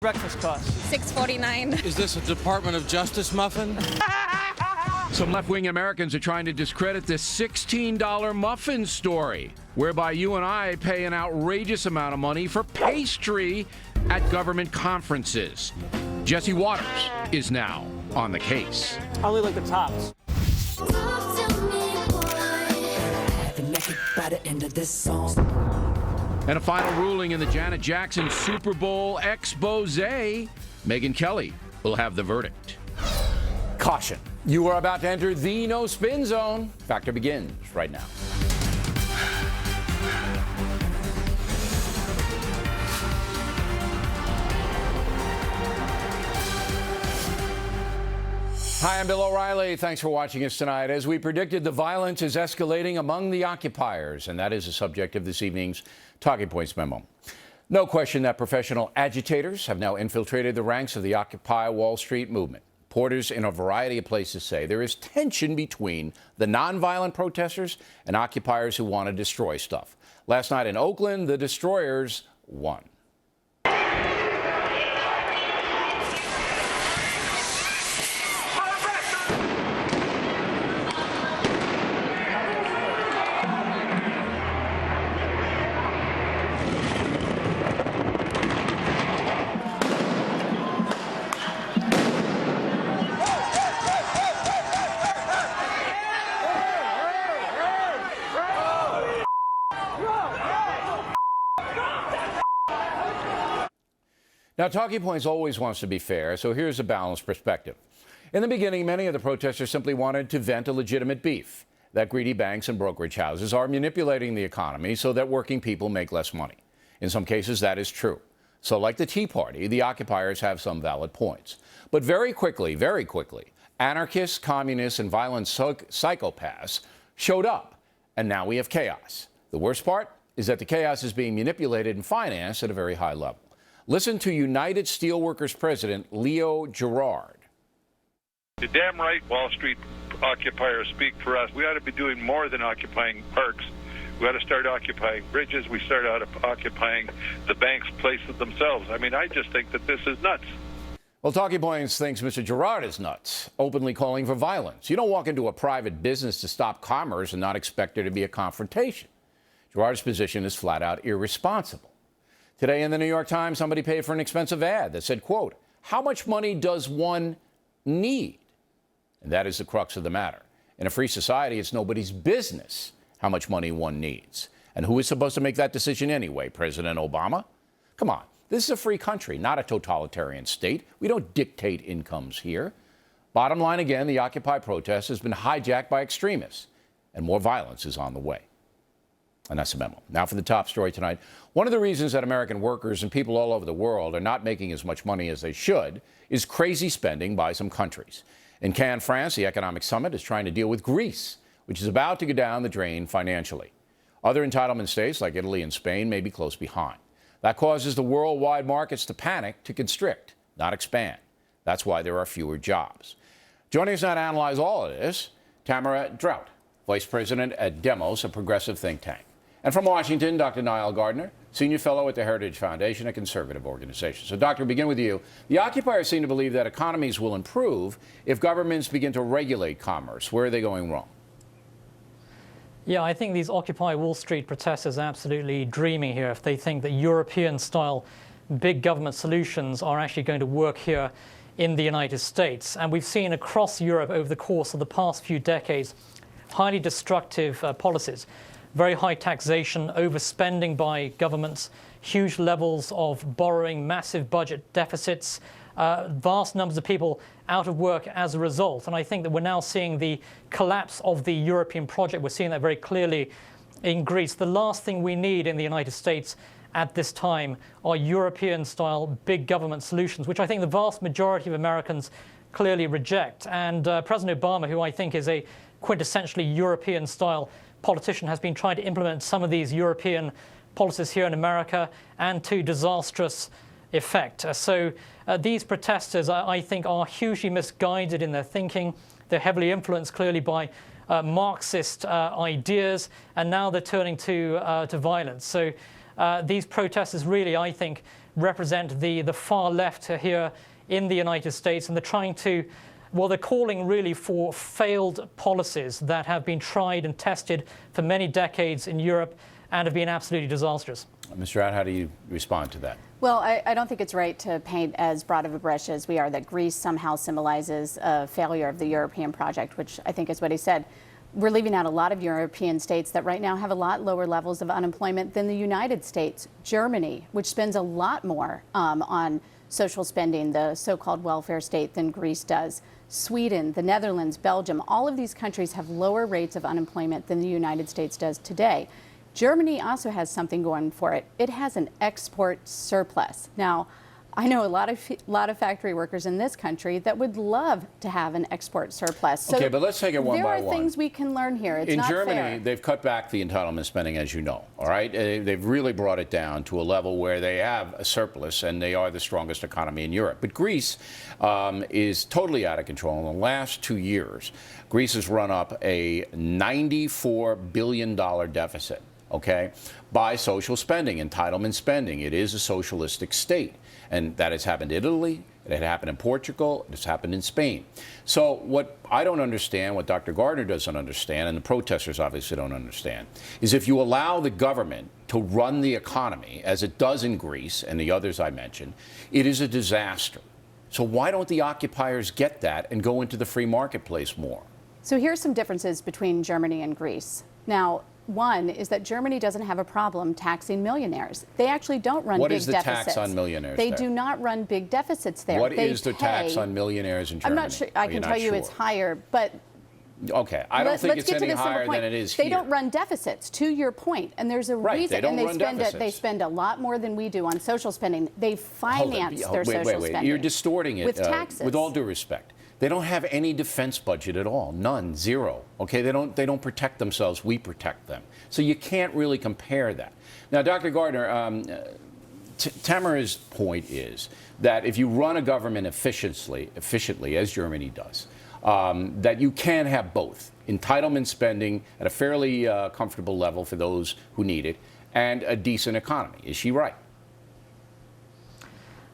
Breakfast costs $6.49. Is this a Department of Justice muffin? Some left-wing Americans are trying to discredit this $16 muffin story, whereby you and I pay an outrageous amount of money for pastry at government conferences. Jesse Waters is now on the case. I only like the tops. And a final ruling in the Janet Jackson Super Bowl expose. Megyn Kelly will have the verdict. Caution. You are about to enter the no-spin zone. Factor begins right now. Hi, I'm Bill O'Reilly. Thanks for watching us tonight. As we predicted, the violence is escalating among the occupiers, and that is the subject of this evening's Talking Points memo. No question that professional agitators have now infiltrated the ranks of the Occupy Wall Street movement. Reporters in a variety of places say there is tension between the nonviolent protesters and occupiers who want to destroy stuff. Last night in Oakland, the destroyers won. Now, Talking Points always wants to be fair, so here's a balanced perspective. In the beginning, many of the protesters simply wanted to vent a legitimate beef that greedy banks and brokerage houses are manipulating the economy so that working people make less money. In some cases, that is true. So like the Tea Party, the occupiers have some valid points. But very quickly, anarchists, communists, and violent psychopaths showed up, and now we have chaos. The worst part is that the chaos is being manipulated and financed at a very high level. Listen to United Steelworkers President Leo Gerard. The damn right Wall Street occupiers speak for us. We ought to be doing more than occupying parks. We ought to start occupying bridges. We start out occupying the banks' places themselves. I mean, I just think that this is nuts. Well, Talking Points thinks Mr. Gerard is nuts, openly calling for violence. You don't walk into a private business to stop commerce and not expect there to be a confrontation. Gerard's position is flat out irresponsible. Today in the New York Times, somebody paid for an expensive ad that said, quote, "How much money does one need?" And that is the crux of the matter. In a free society, it's nobody's business how much money one needs. And who is supposed to make that decision anyway? President Obama? Come on, this is a free country, not a totalitarian state. We don't dictate incomes here. Bottom line again, the Occupy protest has been hijacked by extremists, and more violence is on the way. And that's the memo. Now for the top story tonight. One of the reasons that American workers and people all over the world are not making as much money as they should is crazy spending by some countries. In Cannes, France, the Economic Summit is trying to deal with Greece, which is about to go down the drain financially. Other entitlement states like Italy and Spain may be close behind. That causes the worldwide markets to panic, to constrict, not expand. That's why there are fewer jobs. Joining us now to analyze all of this, Tamara Drought, Vice President at Demos, a progressive think tank. And from Washington, Dr. Niall Gardner, Senior Fellow at the Heritage Foundation, a conservative organization. So, Doctor, begin with you. The occupiers seem to believe that economies will improve if governments begin to regulate commerce. Where are they going wrong? Yeah, I think these Occupy Wall Street protesters are absolutely dreaming here if they think that European-style big government solutions are actually going to work here in the United States. And we've seen across Europe over the course of the past few decades highly destructive policies. Very high taxation, overspending by governments, huge levels of borrowing, massive budget deficits, vast numbers of people out of work as a result. And I think that we're now seeing the collapse of the European project. We're seeing that very clearly in Greece. The last thing we need in the United States at this time are European-style big government solutions, which I think the vast majority of Americans clearly reject. And President Obama, who I think is a quintessentially European-style politician, has been trying to implement some of these European policies here in America, and to disastrous effect. So these protesters, I think, are hugely misguided in their thinking. They're heavily influenced clearly by Marxist ideas, and now they're turning to violence. So these protesters really, I think, represent the far left here in the United States, and they're trying to, well, they're calling really for failed policies that have been tried and tested for many decades in Europe and have been absolutely disastrous. Mr. Out, how do you respond to that? Well, I don't think it's right to paint as broad of a brush as we are, that Greece somehow symbolizes a failure of the European project, which I think is what he said. We're leaving out a lot of European states that right now have a lot lower levels of unemployment than the United States. Germany, which spends a lot more on social spending, the so-called welfare state, than Greece does. Sweden, the Netherlands, Belgium, all of these countries have lower rates of unemployment than the United States does today. Germany also has something going for it. It has an export surplus. Now, I know a lot of factory workers in this country that would love to have an export surplus. So okay, but let's take it one by one. There are things we can learn here. It's not fair. In Germany, they've cut back the entitlement spending, as you know, all right? They've really brought it down to a level where they have a surplus, and they are the strongest economy in Europe. But Greece is totally out of control. In the last 2 years, Greece has run up a $94 billion deficit, okay, by social spending, entitlement spending. It is a socialistic state. And that has happened in Italy, it had happened in Portugal, it's happened in Spain. So what I don't understand, what Dr. Gardner doesn't understand, and the protesters obviously don't understand, is if you allow the government to run the economy, as it does in Greece and the others I mentioned, it is a disaster. So why don't the occupiers get that and go into the free marketplace more? So here's some differences between Germany and Greece. Now, one is that Germany doesn't have a problem taxing millionaires. They actually don't run big deficits. What is the tax on millionaires They there? do not run big deficits there. What is the tax on millionaires in Germany? I'm not sure. I can tell you it's higher, but okay, I don't think it's any higher than it is here. They don't run deficits, to your point, and there's a reason. They spend a lot more than we do on social spending. They finance their social spending. You're distorting it with taxes. With all due respect. They don't have any defense budget at all, none, zero. Okay, they don't protect themselves. We protect them. So you can't really compare that. Now, Dr. Gardner, Tamara's point is that if you run a government efficiently, as Germany does, that you can have both entitlement spending at a fairly comfortable level for those who need it, and a decent economy. Is she right?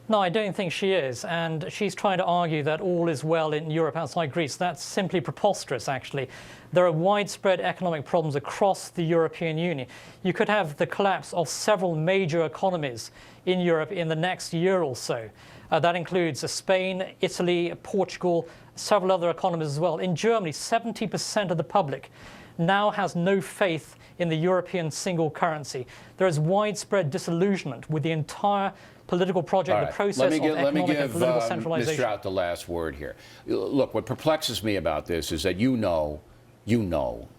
No, I don't think she is, and she's trying to argue that all is well in Europe outside Greece. That's simply preposterous, actually. There are widespread economic problems across the European Union. You could have the collapse of several major economies in Europe in the next year or so. That includes Spain, Italy, Portugal, several other economies as well. In Germany, 70% of the public now has no faith in the European single currency. There is widespread disillusionment with the entire political project, the process of economic and political centralization. Mr. Out the last word here. Look, what perplexes me about this is that you know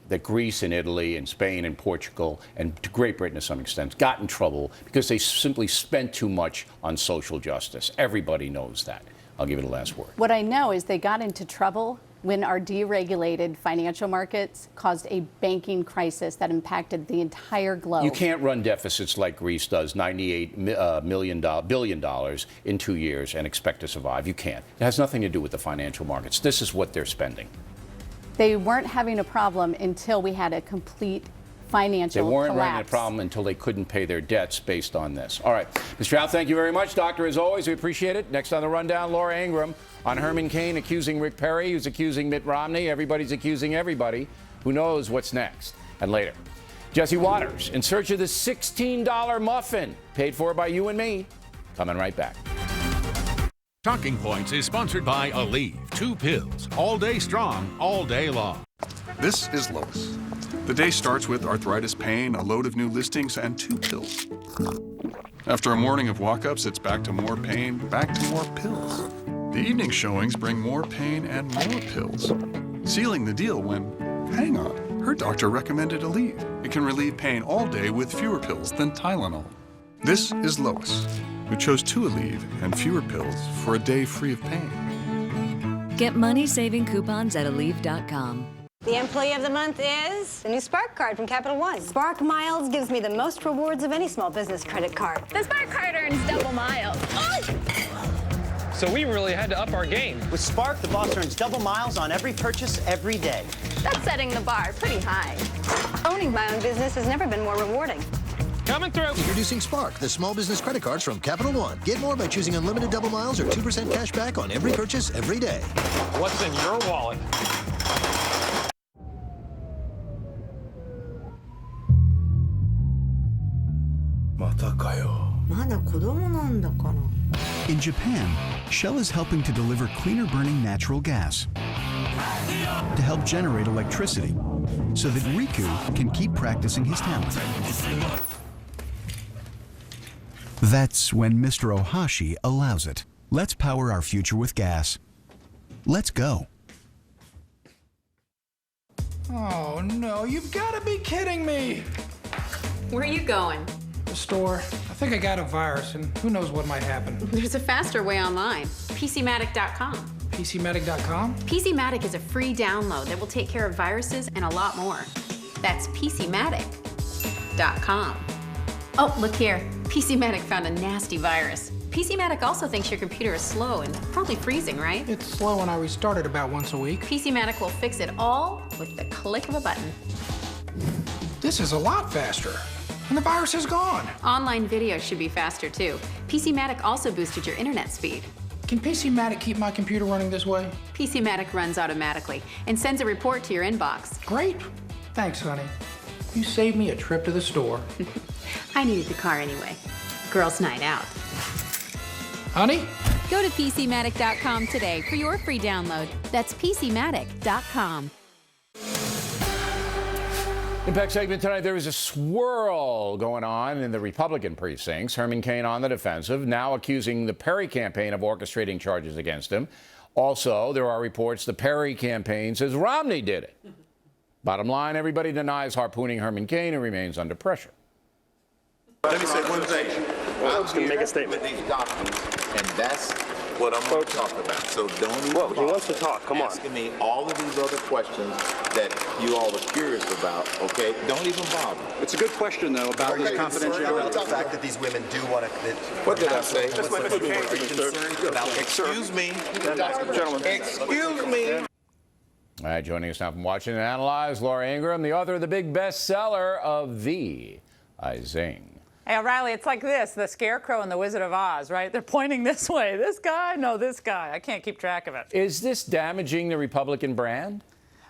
that Greece and Italy and Spain and Portugal and Great Britain to some extent got in trouble because they simply spent too much on social justice. Everybody knows that. I'll give you the last word. What I know is they got into trouble when our deregulated financial markets caused a banking crisis that impacted the entire globe. You can't run deficits like Greece does, $98 billion in 2 years, and expect to survive. You can't. It has nothing to do with the financial markets. This is what they're spending. They weren't having a problem until we had a complete financial collapse. They weren't running a problem until they couldn't pay their debts based on this. All right. Mr. Out, thank you very much. Doctor, as always, we appreciate it. Next on the Rundown, Laura Ingraham on Herman Cain accusing Rick Perry, who's accusing Mitt Romney. Everybody's accusing everybody. Who knows what's next? And later, Jesse Waters in search of the $16 muffin paid for by you and me. Coming right back. Talking Points is sponsored by Aleve. 2 pills, all day strong, all day long. This is Lois. The day starts with arthritis pain, a load of new listings, and 2 pills. After a morning of walk-ups, it's back to more pain, back to more pills. The evening showings bring more pain and more pills. Sealing the deal when, hang on, her doctor recommended Aleve. It can relieve pain all day with fewer pills than Tylenol. This is Lois, who chose 2 Aleve and fewer pills for a day free of pain. Get money-saving coupons at Aleve.com. The Employee of the Month is the new Spark card from Capital One. Spark Miles gives me the most rewards of any small business credit card. The Spark card earns double miles. So we really had to up our game. With Spark, the boss earns double miles on every purchase every day. That's setting the bar pretty high. Owning my own business has never been more rewarding. Coming through. Introducing Spark, the small business credit cards from Capital One. Get more by choosing unlimited double miles or 2% cash back on every purchase every day. What's in your wallet? In Japan, Shell is helping to deliver cleaner burning natural gas to help generate electricity so that Riku can keep practicing his talent. That's when Mr. Ohashi allows it. Let's power our future with gas. Let's go. Oh no, you've got to be kidding me! Where are you going? The store. I think I got a virus, and who knows what might happen. There's a faster way online. PCmatic.com. PCmatic.com? PCmatic is a free download that will take care of viruses and a lot more. That's PCmatic.com. Oh, look here. PCmatic found a nasty virus. PCmatic also thinks your computer is slow and probably freezing, right? It's slow when I restart it about once a week. PCmatic will fix it all with the click of a button. This is a lot faster. And the virus is gone. Online video should be faster too. PCmatic also boosted your internet speed. Can PCmatic keep my computer running this way? PCmatic runs automatically and sends a report to your inbox. Great. Thanks, honey. You saved me a trip to the store. I needed the car anyway. Girls' night out. Honey? Go to PCmatic.com today for your free download. That's PCmatic.com. Impact segment tonight, there is a swirl going on in the Republican precincts. Herman Cain on the defensive, now accusing the Perry campaign of orchestrating charges against him. Also, there are reports the Perry campaign says Romney did it. Bottom line, everybody denies harpooning Herman Cain and remains under pressure. Let me say one thing. I'm going to make a statement. With these documents, and that's what I'm going to talk about. So don't even he wants to talk. Come on. Asking me all of these other questions that you all are curious about, okay? Don't even bother. It's a good question, though, about this confidentiality. The fact that these women do want to... What did I say? That's my opinion, sir. Excuse me. Gentlemen. Excuse me. All right, joining us now from Watch and Analyze, Laura Ingraham, the author of the big bestseller of The I Zing. Hey, O'Reilly, it's like this, the Scarecrow and the Wizard of Oz, right? They're pointing this way. This guy? No, this guy. I can't keep track of it. Is this damaging the Republican brand?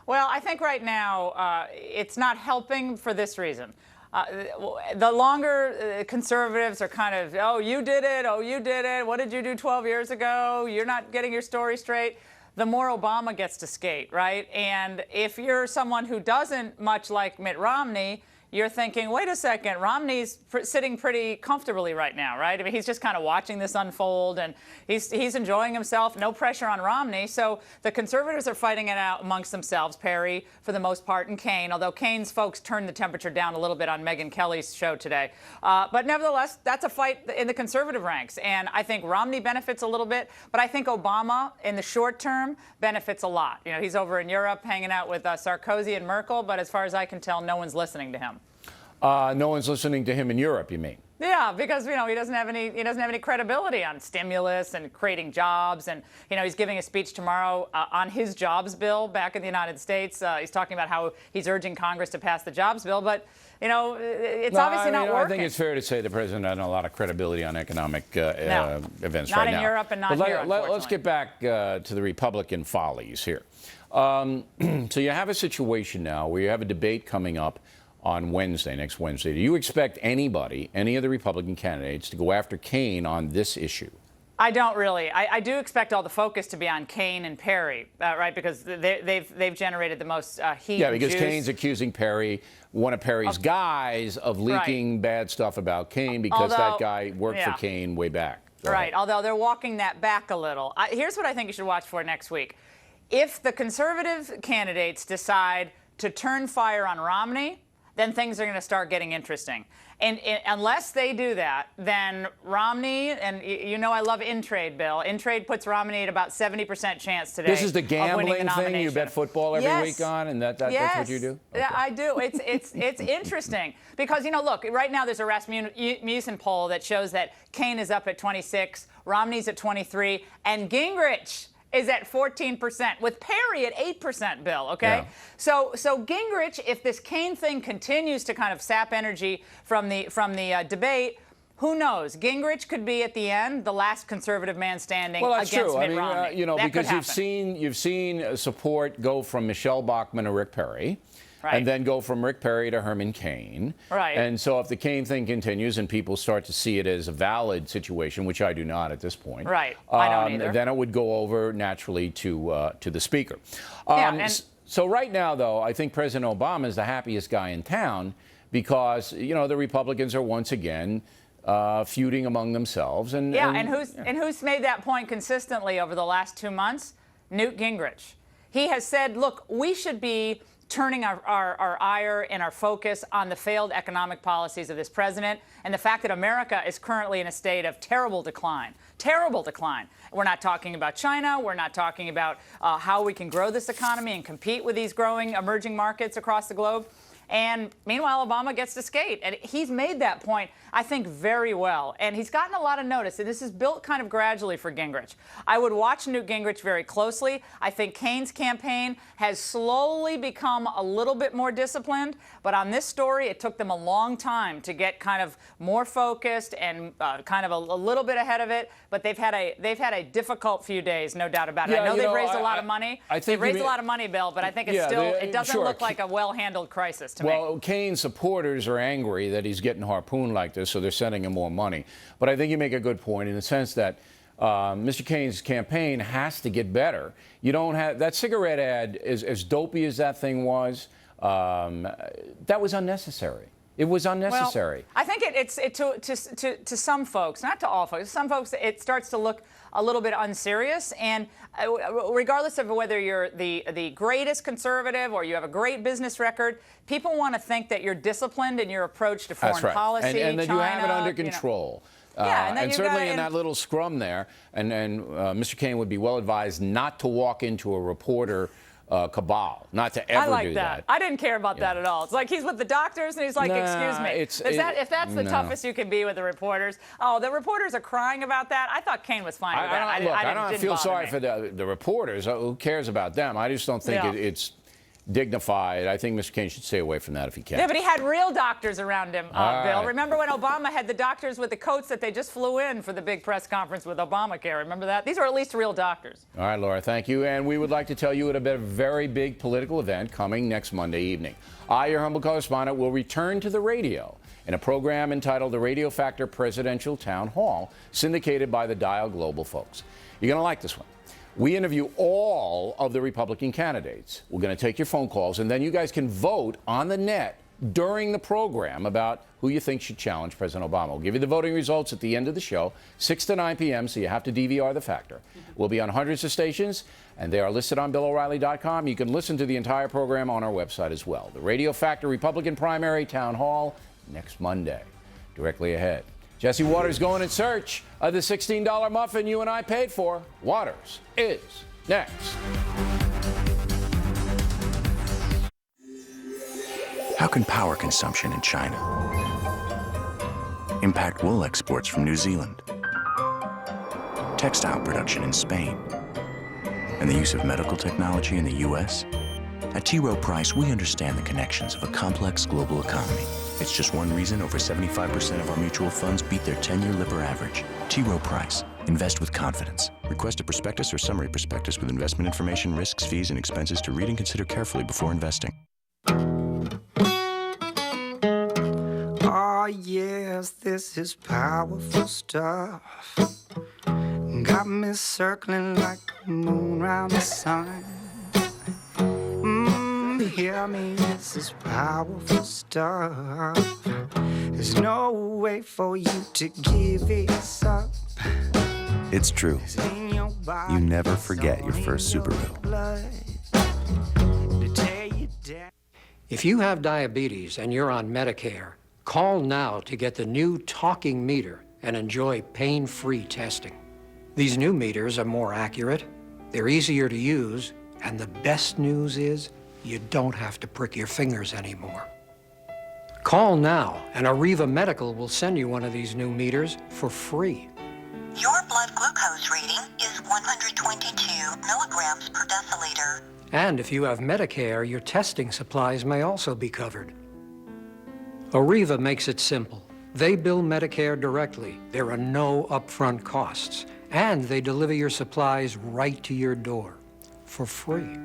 Well, I think right now it's not helping for this reason. The longer conservatives are kind of, oh, you did it, what did you do 12 years ago? You're not getting your story straight. The more Obama gets to skate, right? And if you're someone who doesn't much like Mitt Romney, you're thinking, wait a second, Romney's sitting pretty comfortably right now, right? I mean, he's just kind of watching this unfold, and he's enjoying himself, no pressure on Romney. So the conservatives are fighting it out amongst themselves, Perry, for the most part, and Cain, although Cain's folks turned the temperature down a little bit on Megyn Kelly's show today. But nevertheless, that's a fight in the conservative ranks, and I think Romney benefits a little bit, but I think Obama, in the short term, benefits a lot. You know, he's over in Europe hanging out with Sarkozy and Merkel, but as far as I can tell, no one's listening to him. No one's listening to him in Europe, you mean? Yeah, because he doesn't have any credibility on stimulus and creating jobs, and he's giving a speech tomorrow on his jobs bill back in the United States. He's talking about how he's urging Congress to pass the jobs bill, but it's obviously not working. I think it's fair to say the president has a lot of credibility on economic events not right in now. Europe and not here. Let's get back to the Republican follies here. So you have a situation now where you have a debate coming up on Wednesday, next Wednesday. Do you expect any of the Republican candidates to go after Cain on this issue? I don't really. I do expect all the focus to be on Cain and Perry, right? Because they've generated the most heat. Yeah, because juice. Cain's accusing Perry, one of Perry's guys, of leaking bad stuff about Cain because that guy worked for Cain way back. Right, although they're walking that back a little. Here's what I think you should watch for next week. If the conservative candidates decide to turn fire on Romney, then things are going to start getting interesting. And unless they do that, then Romney, and I love in-trade, Bill. In-trade puts Romney at about 70% chance today. This is the gambling the thing you bet football every week on, and that's what you do? Okay. Yeah, I do. It's interesting because, look, right now there's a Rasmussen poll that shows that Cain is up at 26, Romney's at 23, and Gingrich is at 14%, with Perry at 8%, Bill, okay? Yeah. So Gingrich, if this Kaine thing continues to kind of sap energy from the debate, who knows? Gingrich could be at the end the last conservative man standing that's against true. Mitt Romney. You know, that because could you've seen support go from Michelle Bachmann to Rick Perry. Right. And then go from Rick Perry to Herman Cain. Right. And so if the Cain thing continues and people start to see it as a valid situation, which I do not at this point. Right. I don't either. Then it would go over naturally to the speaker. And so right now, though, I think President Obama is the happiest guy in town because, you know, the Republicans are once again feuding among themselves. And who's made that point consistently over the last 2 months? Newt Gingrich. He has said, look, we should be turning our ire and our focus on the failed economic policies of this president and the fact that America is currently in a state of terrible decline. Terrible decline. We're not talking about China. We're not talking about how we can grow this economy and compete with these growing emerging markets across the globe. And meanwhile, Obama gets to skate. And he's made that point, I think, very well. And he's gotten a lot of notice. And this is built kind of gradually for Gingrich. I would watch Newt Gingrich very closely. I think Kaine's campaign has slowly become a little bit more disciplined. But on this story, it took them a long time to get kind of more focused and kind of a little bit ahead of it. But they've had a difficult few days, no doubt about it. Yeah, I know they've raised a lot of money. They've raised a lot of money, Bill, but I think it's it doesn't look like a well-handled crisis to me. Well, Kaine's supporters are angry that he's getting harpooned like this, so they're sending him more money. But I think you make a good point in the sense that Mr. Kaine's campaign has to get better. You don't have that cigarette ad, as dopey as that thing was, that was unnecessary. It was unnecessary. Well, I think to some folks, not to all folks, some folks, it starts to look a little bit unserious. And regardless of whether you're the greatest conservative or you have a great business record, people want to think that you're disciplined in your approach to foreign policy, and that China, you have it under control. And certainly in that little scrum there, and Mr. Caine would be well advised not to walk into a reporter cabal, not to ever do that. I didn't care about that at all. It's like he's with the doctors and he's like, excuse me. If that's the toughest you can be with the reporters. Oh, the reporters are crying about that. I thought Caine was fine with that. I don't feel sorry for the reporters. Who cares about them? I just don't think it's dignified. I think Mr. Caine should stay away from that if he can. Yeah, but he had real doctors around him, Bill. Remember when Obama had the doctors with the coats that they just flew in for the big press conference with Obamacare? Remember that? These are at least real doctors. All right, Laura, thank you. And we would like to tell you about a very big political event coming next Monday evening. I, your humble correspondent, will return to the radio in a program entitled The Radio Factor Presidential Town Hall, syndicated by the Dial Global folks. You're going to like this one. We interview all of the Republican candidates. We're going to take your phone calls, and then you guys can vote on the net during the program about who you think should challenge President Obama. We'll give you the voting results at the end of the show, 6 to 9 p.m., so you have to DVR The Factor. We'll be on hundreds of stations, and they are listed on BillO'Reilly.com. You can listen to the entire program on our website as well. The Radio Factor Republican Primary Town Hall next Monday. Directly ahead, Jesse Waters going in search of the $16 muffin you and I paid for. Waters is next. How can power consumption in China impact wool exports from New Zealand, textile production in Spain, and the use of medical technology in the U.S.? At T. Rowe Price, we understand the connections of a complex global economy. It's just one reason over 75% of our mutual funds beat their 10-year Lipper average. T. Rowe Price. Invest with confidence. Request a prospectus or summary prospectus with investment information, risks, fees, and expenses to read and consider carefully before investing. Oh, yes, this is powerful stuff. Got me circling like the moon around the sun. Hear me, this is powerful stuff. There's no way for you to give it up. It's true. You never forget your first Subaru. If you have diabetes and you're on Medicare, call now to get the new talking meter and enjoy pain-free testing. These new meters are more accurate, they're easier to use, and the best news is you don't have to prick your fingers anymore. Call now, and Arriva Medical will send you one of these new meters for free. Your blood glucose reading is 122 milligrams per deciliter. And if you have Medicare, your testing supplies may also be covered. Arriva makes it simple. They bill Medicare directly. There are no upfront costs. And they deliver your supplies right to your door for free.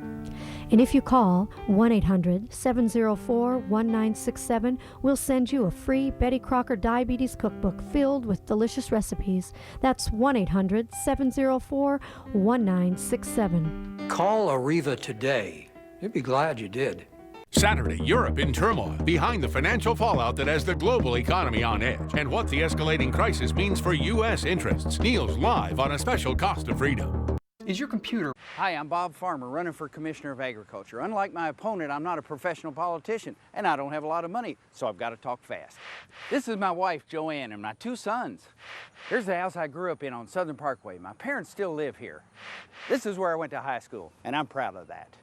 And if you call 1-800-704-1967, we'll send you a free Betty Crocker Diabetes Cookbook filled with delicious recipes. That's 1-800-704-1967. Call Arriva today. You'd be glad you did. Saturday, Europe in turmoil, behind the financial fallout that has the global economy on edge, and what the escalating crisis means for U.S. interests. Neil's live on a special Cost of Freedom. Is your computer... Hi, I'm Bob Farmer, running for Commissioner of Agriculture. Unlike my opponent, I'm not a professional politician, and I don't have a lot of money, so I've got to talk fast. This is my wife, Joanne, and my 2 sons. Here's the house I grew up in on Southern Parkway. My parents still live here. This is where I went to high school, and I'm proud of that.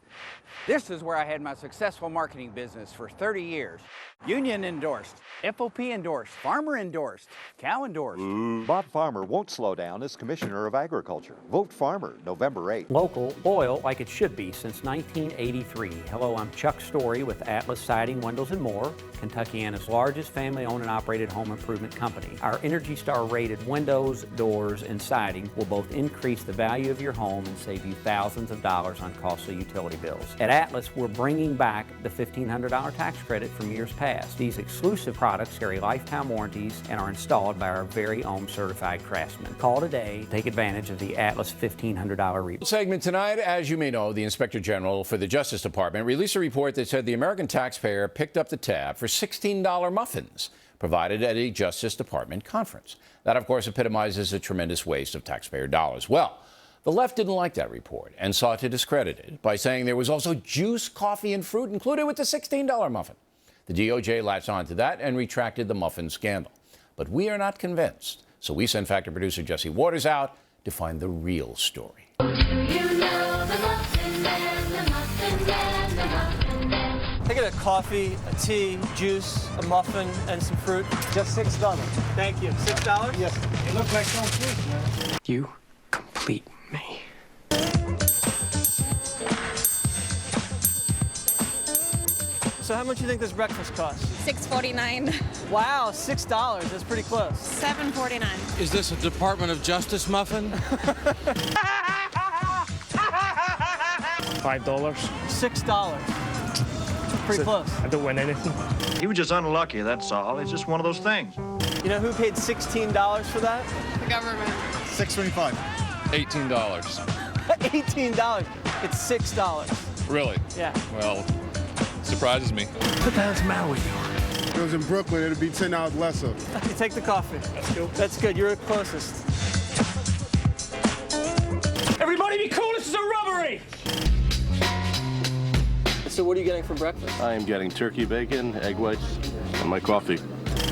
This is where I had my successful marketing business for 30 years. Union endorsed, FOP endorsed, farmer endorsed, cow endorsed. Bob Farmer won't slow down as Commissioner of Agriculture. Vote Farmer, November 8th. Local, oil like it should be since 1983. Hello, I'm Chuck Story with Atlas Siding, Windows & More, Kentuckiana's largest family-owned and operated home improvement company. Our Energy Star rated windows, doors, and siding will both increase the value of your home and save you thousands of dollars on costly utility bills. At Atlas, we're bringing back the $1,500 tax credit from years past. These exclusive products carry lifetime warranties and are installed by our very own certified craftsmen. Call today, take advantage of the Atlas $1,500 rebate. Segment tonight, as you may know, the Inspector General for the Justice Department released a report that said the American taxpayer picked up the tab for $16 muffins provided at a Justice Department conference. That, of course, epitomizes a tremendous waste of taxpayer dollars. Well, the left didn't like that report and sought to discredit it by saying there was also juice, coffee, and fruit included with the $16 muffin. The DOJ latched onto that and retracted the muffin scandal. But we are not convinced, so we sent Factor producer Jesse Waters out to find the real story. I get a coffee, a tea, juice, a muffin, and some fruit. Just $6. Thank you. $6? Yes. It looks like some fruit, man. You complete me. So how much do you think this breakfast costs? $6.49. Wow, $6. That's pretty close. $7.49. Is this a Department of Justice muffin? $5. $6. Pretty close. I don't win anything. He was just unlucky, that's all. It's just one of those things. You know who paid $16 for that? The government. $6.25. $18. $18. It's $6. Really? Yeah. Well, surprises me. What the hell's the matter with you? If it was in Brooklyn, it'd be $10 less of. You take the coffee. That's good. That's good. You're the closest. Everybody be cool, this is a robbery! So what are you getting for breakfast? I am getting turkey bacon, egg whites, and my coffee.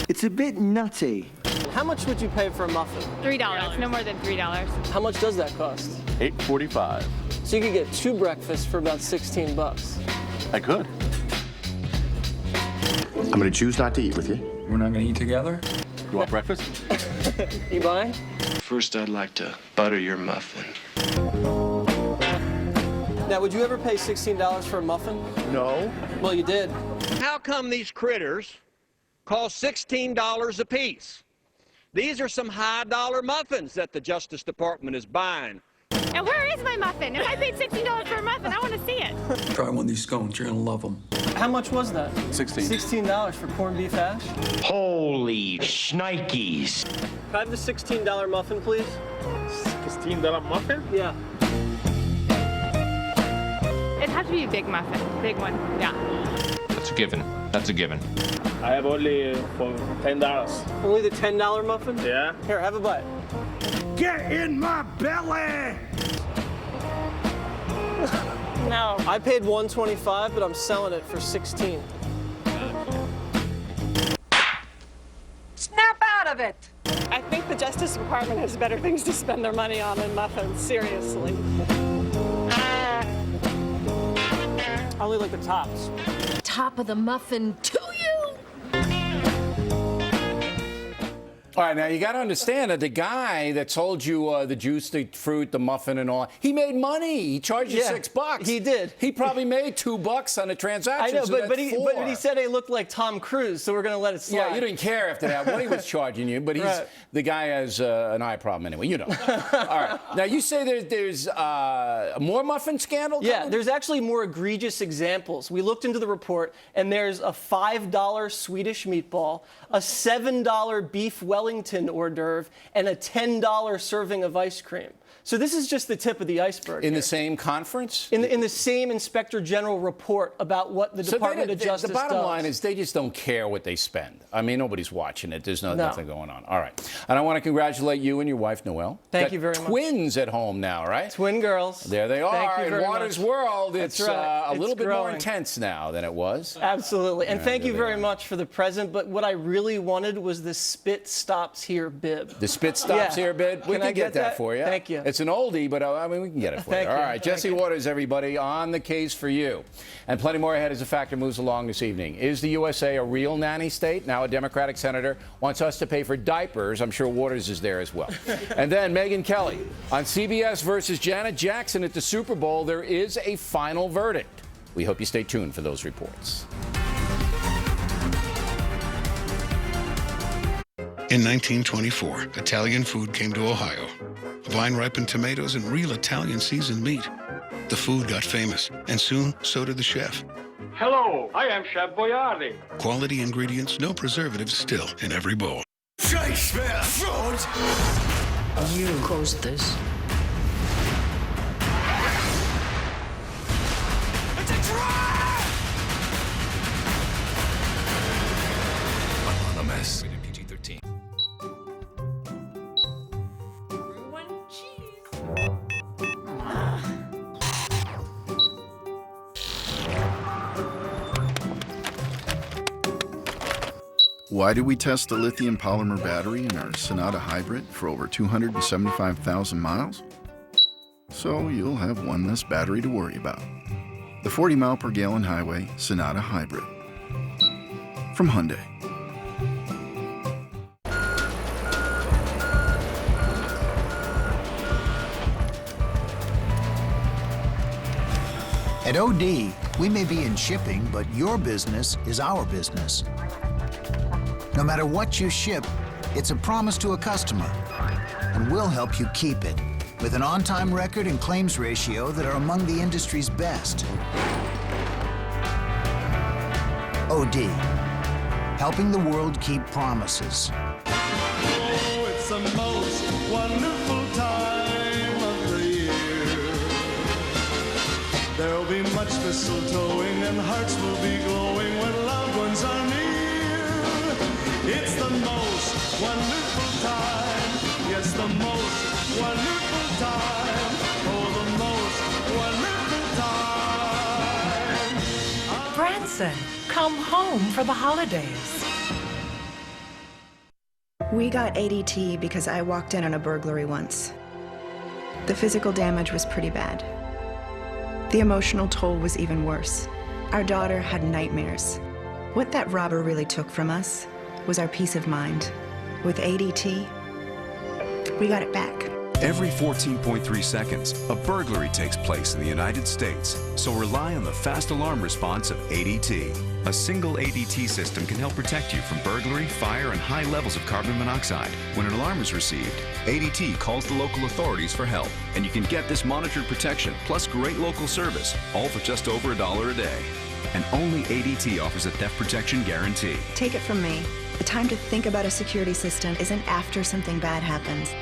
It's a bit nutty. How much would you pay for a muffin? $3. No more than $3. How much does that cost? $8.45. So you could get 2 breakfasts for about $16. I could. I'm going to choose not to eat with you. We're not going to eat together? You want breakfast? You buying? First, I'd like to butter your muffin. Now, would you ever pay $16 for a muffin? No. Well, you did. How come these critters cost $16 a piece? These are some high-dollar muffins that the Justice Department is buying. And where is my muffin? If I paid $16 for a muffin, I want to see it. Try one of these scones, you're going to love them. How much was that? $16 for corned beef hash? Holy shnikes. Can I have the $16 muffin, please? $16 muffin? Yeah. It has to be a big muffin. Big one. Yeah. That's a given. That's a given. I have only for $10. Only the $10 muffin? Yeah. Here, have a bite. Get in my belly! No. I paid $1.25, but I'm selling it for $16. Snap out of it. I think the Justice Department has better things to spend their money on than muffins. Seriously. I only like the tops. Top of the muffin to you. All right, now you got to understand that the guy that sold you the juice, the fruit, the muffin, and all, he made money. He charged you $6. He did. He probably made $2 on a transaction. I know, so but he said he looked like Tom Cruise, so we're going to let it slide. Yeah, you didn't care after that what he was charging you, but the guy has an eye problem anyway. You know. All right. Now you say there's more muffin scandal coming? Yeah, there's actually more egregious examples. We looked into the report, and there's a $5 Swedish meatball, a $7 beef Wellington hors d'oeuvre, and a $10 serving of ice cream. So this is just the tip of the iceberg. In the same conference? In the same Inspector General report about what the Department of Justice does. The bottom line is they just don't care what they spend. I mean, nobody's watching it. There's nothing going on. All right. And I want to congratulate you and your wife, Noelle. Thank you very much. Twins at home now, right? Twin girls. There they are. Thank you very in Waters' much. world, it's a little bit more growing. intense now than it was. Absolutely. And thank you very much for the present. But what I really wanted was the Spit Stops Here bib. The Spit Stops Here bib? We can get that for you. Thank you. It's an oldie, but I mean, we can get it for you. All right, Jesse Waters, everybody, on the case for you. And plenty more ahead as the factor moves along this evening. Is the USA a real nanny state? Now a Democratic senator wants us to pay for diapers. I'm sure Waters is there as well. And then Megyn Kelly on CBS versus Janet Jackson at the Super Bowl. There is a final verdict. We hope you stay tuned for those reports. In 1924, Italian food came to Ohio. Vine-ripened tomatoes and real Italian seasoned meat. The food got famous, and soon so did the chef. Hello, I am Chef Boyardee. Quality ingredients, no preservatives, still in every bowl. Shakespeare fruit! You caused this. It's a trap! Anonymous. PG-13. Why do we test the lithium polymer battery in our Sonata Hybrid for over 275,000 miles? So you'll have one less battery to worry about. The 40 mile per gallon highway Sonata Hybrid. From Hyundai. At OD, we may be in shipping, but your business is our business. No matter what you ship, it's a promise to a customer, and we'll help you keep it with an on-time record and claims ratio that are among the industry's best. OD, helping the world keep promises. Oh, it's the most wonderful time of the year. There'll be much mistletoeing and hearts will be glowing when loved ones are near. It's the most wonderful time. Yes, the most wonderful time. Oh, the most wonderful time. Branson, come home for the holidays. We got ADT because I walked in on a burglary once. The physical damage was pretty bad. The emotional toll was even worse. Our daughter had nightmares. What that robber really took from us was our peace of mind. With ADT, we got it back. Every 14.3 seconds, a burglary takes place in the United States. So rely on the fast alarm response of ADT. A single ADT system can help protect you from burglary, fire, and high levels of carbon monoxide. When an alarm is received, ADT calls the local authorities for help. And you can get this monitored protection, plus great local service, all for just over $1 a day. And only ADT offers a theft protection guarantee. Take it from me. The time to think about a security system isn't after something bad happens.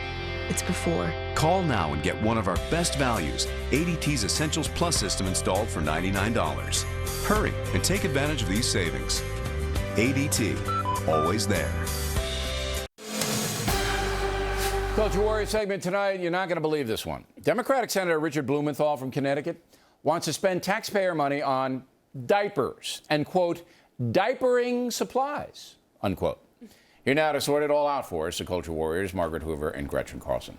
It's before. Call now and get one of our best values, ADT's Essentials Plus system installed for $99. Hurry and take advantage of these savings. ADT, always there. Culture Warrior segment tonight. You're not going to believe this one. Democratic Senator Richard Blumenthal from Connecticut wants to spend taxpayer money on diapers and, quote, diapering supplies, unquote. Here now to sort it all out for us, the Culture Warriors, Margaret Hoover and Gretchen Carlson.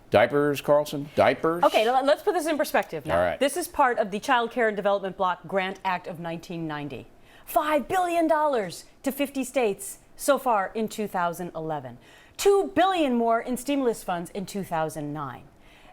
Diapers, Carlson? Diapers? Okay, let's put this in perspective now. All right. This is part of the Child Care and Development Block Grant Act of 1990. $5 billion to 50 states so far in 2011. $2 billion more in stimulus funds in 2009.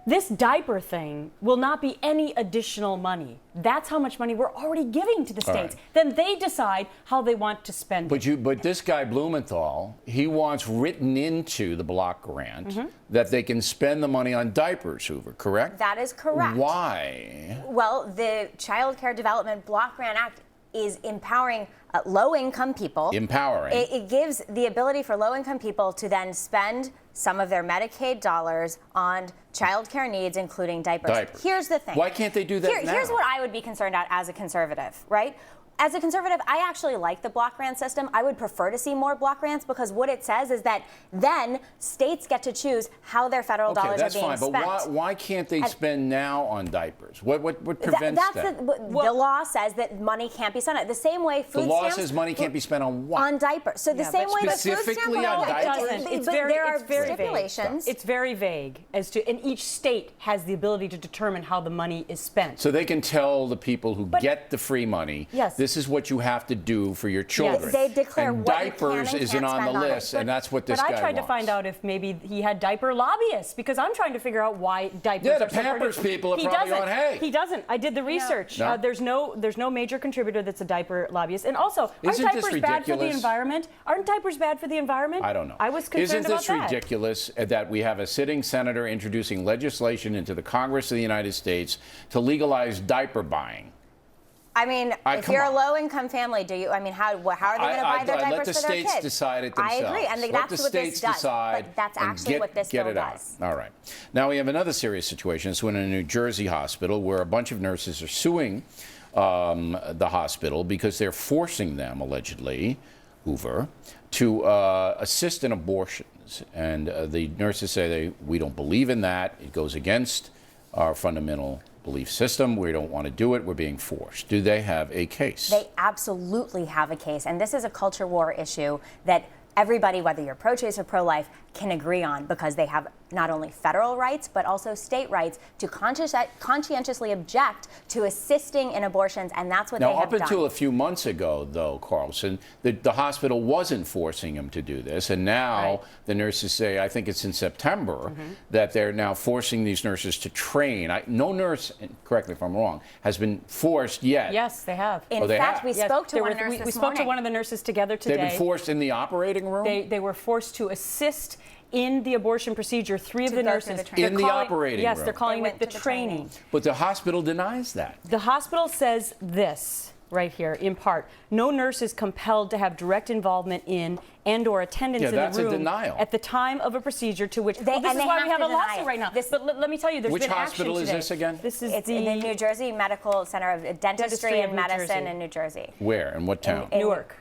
This diaper thing will not be any additional money. That's how much money we're already giving to the states. Right. Then they decide how they want to spend it. But this guy Blumenthal, he wants written into the block grant that they can spend the money on diapers, Hoover, correct? That is correct. Why? Well, the Child Care Development Block Grant Act is empowering low-income people. Empowering. It gives the ability for low-income people to then spend some of their Medicaid dollars on child care needs, including diapers. Here's the thing. Why can't they do that now? Here's what I would be concerned about as a conservative, right? As a conservative, I actually like the block grant system. I would prefer to see more block grants because what it says is that then states get to choose how their federal dollars are being spent. Okay, that's fine, but why can't they spend now on diapers? What prevents that? The law says that money can't be spent on it. The same way food stamps... The law says money can't be spent on what? On diapers. So the same way that food stamps... Specifically on diapers? It's there are very stipulations. It's very vague as to, and each state has the ability to determine how the money is spent. So they can tell the people who get the free money, this is what you have to do for your children. Yes, they declare and what you can diapers and isn't can't on the spend on list, it. and that's what this guy But wants. I tried to find out if maybe he had diaper lobbyists, because I'm trying to figure out why diapers the are so Pampers critical. people are He probably doesn't. on hay. He doesn't. I did the research. No? There's no major contributor that's a diaper lobbyist. And also, aren't Isn't this diapers bad for the ridiculous? environment? Aren't diapers bad for the environment? I don't know. I was concerned Isn't this about that. ridiculous that we have a sitting senator introducing legislation into the Congress of the United States to legalize diaper buying? I mean, if you're a low-income family, how are they going to buy their diapers let the for their states kids? decide it themselves. I agree, and let that's the what states this does. decide But that's and actually what this get bill it out. does. All right. Now we have another serious situation. It's in a New Jersey hospital where a bunch of nurses are suing the hospital because they're forcing them, allegedly, Hoover, to assist in abortions. And the nurses say we don't believe in that. It goes against our fundamental belief system. We don't want to do it. We're being forced. Do they have a case? They absolutely have a case. And this is a culture war issue that everybody, whether you're pro-choice or pro-life, can agree on, because they have not only federal rights but also state rights to conscientiously object to assisting in abortions, and that's what they have done. Now, up until a few months ago, though, Carlson, the hospital wasn't forcing them to do this, and now the nurses say, I think it's in September, that they're now forcing these nurses to train. No nurse, correct me if I'm wrong, has been forced yet. Yes, they have. In fact, we spoke to one nurse this morning. We spoke to one of the nurses together today. They've been forced in the operating room? They were forced to assist in the abortion procedure. Three of the nurses in the operating room. Yes, they're calling it the training. But the hospital denies that. The hospital says this right here, in part: no nurse is compelled to have direct involvement in and/or attendance in the room that's a denial. at the time of a procedure to which. This is why we have a lawsuit right now. But let me tell you, there's Which been action hospital is today. this again? This is It's the New Jersey Medical Center of Dentistry and Medicine in New Jersey. Where? In what town? In Newark.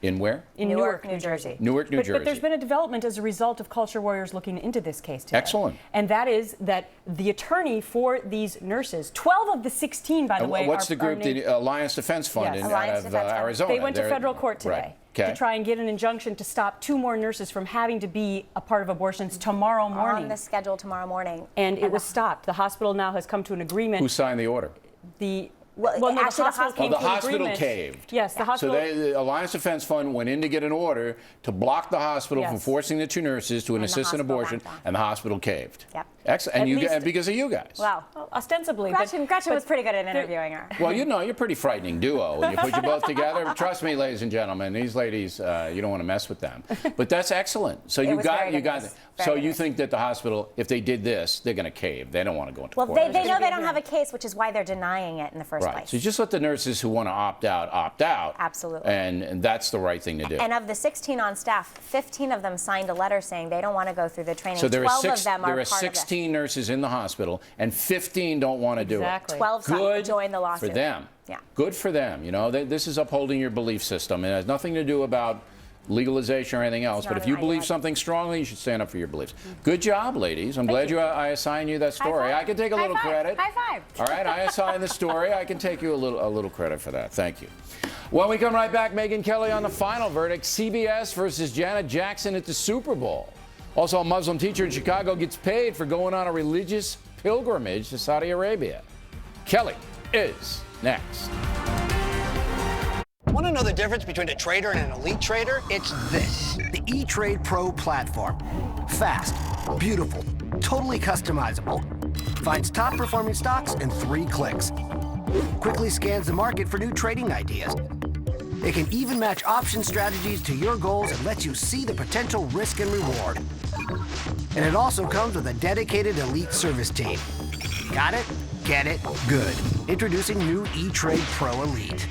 In where? In Newark, New Jersey. Newark, New Jersey. But there's been a development as a result of Culture Warriors looking into this case today. Excellent. And that is that the attorney for these nurses, 12 of the 16, by the way, what's the group? The Alliance Defense Fund out of Arizona. They went to federal court today to try and get an injunction to stop 2 more nurses from having to be a part of abortions tomorrow morning. On the schedule tomorrow morning. And it was stopped. The hospital now has come to an agreement. Who signed the order? Well, no, actually, the hospital, the hospital caved. Yes, the hospital. So the Alliance Defense Fund went in to get an order to block the hospital from forcing the 2 nurses to an assisted abortion, and the hospital caved. Yep. Excellent. And because of you guys. Wow. Well, ostensibly. Gretchen was pretty good at interviewing her. Well, you're a pretty frightening duo. When you put you both together, trust me, ladies and gentlemen, these ladies, you don't want to mess with them. But that's excellent. So you think that the hospital, if they did this, they're going to cave. They don't want to go into court. Well, they know they don't have a case, which is why they're denying it in the first place. So just let the nurses who want to opt out. Absolutely. And that's the right thing to do. And of the 16 on staff, 15 of them signed a letter saying they don't want to go through the training. So there 12 are of them are part 16 nurses in the hospital, and 15 don't want to do it. 12 joined the lawsuit. For them. Yeah. Good for them. You know, this is upholding your belief system. It has nothing to do about legalization or anything else. But if you believe something strongly, you should stand up for your beliefs. Good job, ladies. I'm glad I assigned you that story. I can take a little credit. High five. All right, I assigned the story. I can take you a little credit for that. Thank you. When we come right back, Megyn Kelly on the final verdict: CBS versus Janet Jackson at the Super Bowl. Also, a Muslim teacher in Chicago gets paid for going on a religious pilgrimage to Saudi Arabia. Kelly is next. Want to know the difference between a trader and an elite trader? It's this, the E-Trade Pro platform. Fast, beautiful, totally customizable. Finds top performing stocks in 3 clicks. Quickly scans the market for new trading ideas. It can even match option strategies to your goals and lets you see the potential risk and reward. And it also comes with a dedicated elite service team. Got it? Get it? Good. Introducing new E-Trade Pro Elite.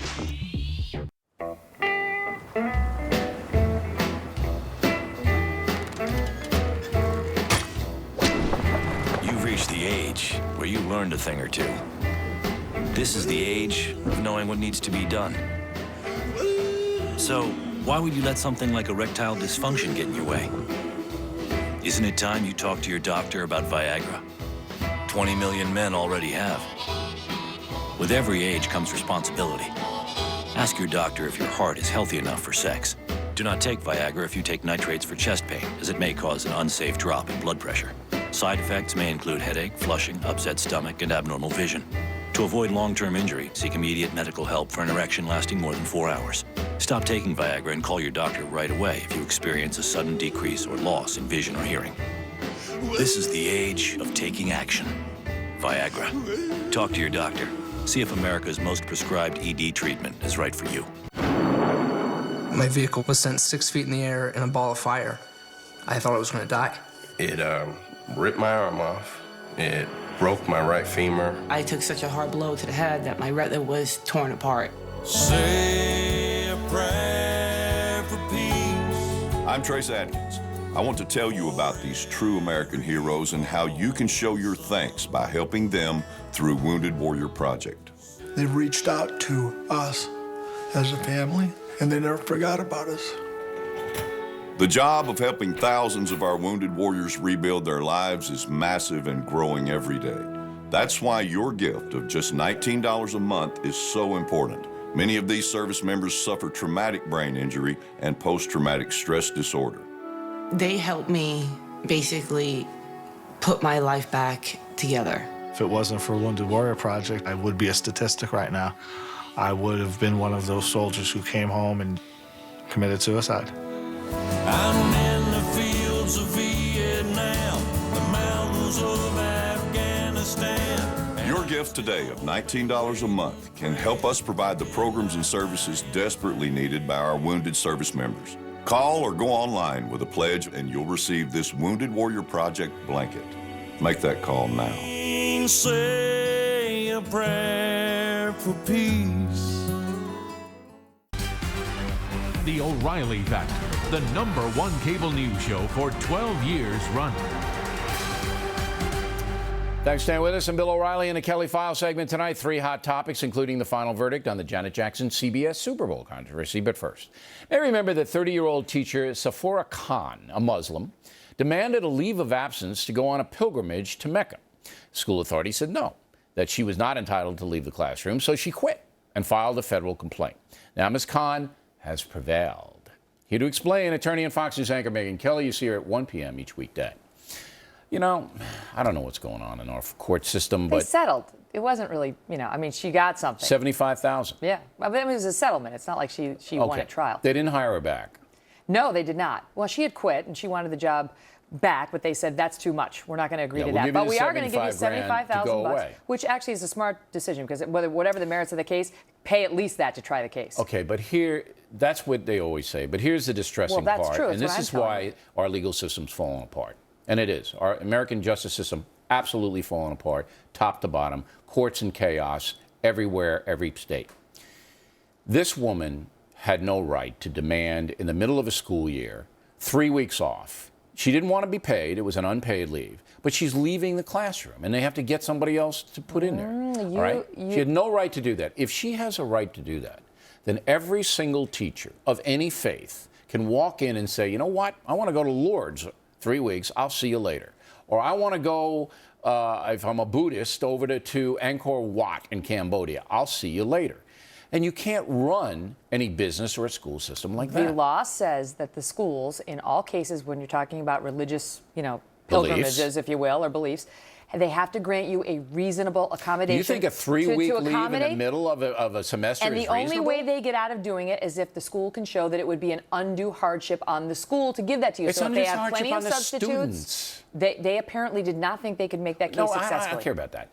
You've reached the age where you learned a thing or two. This is the age of knowing what needs to be done. So, why would you let something like erectile dysfunction get in your way? Isn't it time you talk to your doctor about Viagra? 20 million men already have. With every age comes responsibility. Ask your doctor if your heart is healthy enough for sex. Do not take Viagra if you take nitrates for chest pain, as it may cause an unsafe drop in blood pressure. Side effects may include headache, flushing, upset stomach, and abnormal vision. To avoid long-term injury, seek immediate medical help for an erection lasting more than 4 hours. Stop taking Viagra and call your doctor right away if you experience a sudden decrease or loss in vision or hearing. This is the age of taking action. Viagra. Talk to your doctor. See if America's most prescribed ED treatment is right for you. My vehicle was sent 6 feet in the air in a ball of fire. I thought I was going to die. It ripped my arm off. It broke my right femur. I took such a hard blow to the head that my retina was torn apart. Say a prayer for peace. I'm Trace Adkins. I want to tell you about these true American heroes and how you can show your thanks by helping them through Wounded Warrior Project. They've reached out to us as a family, and they never forgot about us. The job of helping thousands of our wounded warriors rebuild their lives is massive and growing every day. That's why your gift of just $19 a month is so important. Many of these service members suffer traumatic brain injury and post-traumatic stress disorder. They helped me basically put my life back together. If it wasn't for Wounded Warrior Project, I would be a statistic right now. I would have been one of those soldiers who came home and committed suicide. I'm in the fields of Vietnam, the mountains of Afghanistan. Your gift today of $19 a month can help us provide the programs and services desperately needed by our wounded service members. Call or go online with a pledge and you'll receive this Wounded Warrior Project blanket. Make that call now. Say a prayer for peace. The O'Reilly Factor, the #1 cable news show for 12 years running. Thanks for staying with us. I'm Bill O'Reilly in the Kelly File segment tonight. 3 hot topics, including the final verdict on the Janet Jackson CBS Super Bowl controversy. But first, may remember that 30-year-old teacher Sephora Khan, a Muslim, demanded a leave of absence to go on a pilgrimage to Mecca. School authorities said no, that she was not entitled to leave the classroom, so she quit and filed a federal complaint. Now, Ms. Khan has prevailed. Here to explain, attorney and Fox News anchor Megyn Kelly. You see her at 1 p.m. each weekday. You know, I don't know what's going on in our court system, They but settled. It wasn't really, I mean, she got something. $75,000. Yeah, but it was a settlement. It's not like she won at trial. They didn't hire her back. No, they did not. Well, she had quit and she wanted the job back, but they said that's too much. We're not going to agree to that. But we are going to give you $75,000, which actually is a smart decision because whatever the merits of the case, pay at least that to try the case. Okay, but that's what they always say. But here's the distressing part. Well, that's true. And this is why our legal system's falling apart. And it is. Our American justice system absolutely falling apart, top to bottom, courts in chaos everywhere, every state. This woman had no right to demand in the middle of a school year 3 weeks off. She didn't want to be paid. It was an unpaid leave. But she's leaving the classroom, and they have to get somebody else to put in there. All right? She had no right to do that. If she has a right to do that, then every single teacher of any faith can walk in and say, you know what? I want to go to Lourdes 3 weeks. I'll see you later. Or I want to go, if I'm a Buddhist, over to Angkor Wat in Cambodia. I'll see you later. And you can't run any business or a school system like that. The law says that the schools, in all cases when you're talking about religious, pilgrimages, if you will, or beliefs, They have to grant you a reasonable accommodation. Do you think a 3-week leave in the middle of a semester is reasonable? And the only way they get out of doing it is if the school can show that it would be an undue hardship on the school to give that to you. It's so if they have hardship plenty on of the substitutes, students. They apparently did not think they could make that case successfully. I don't care about that.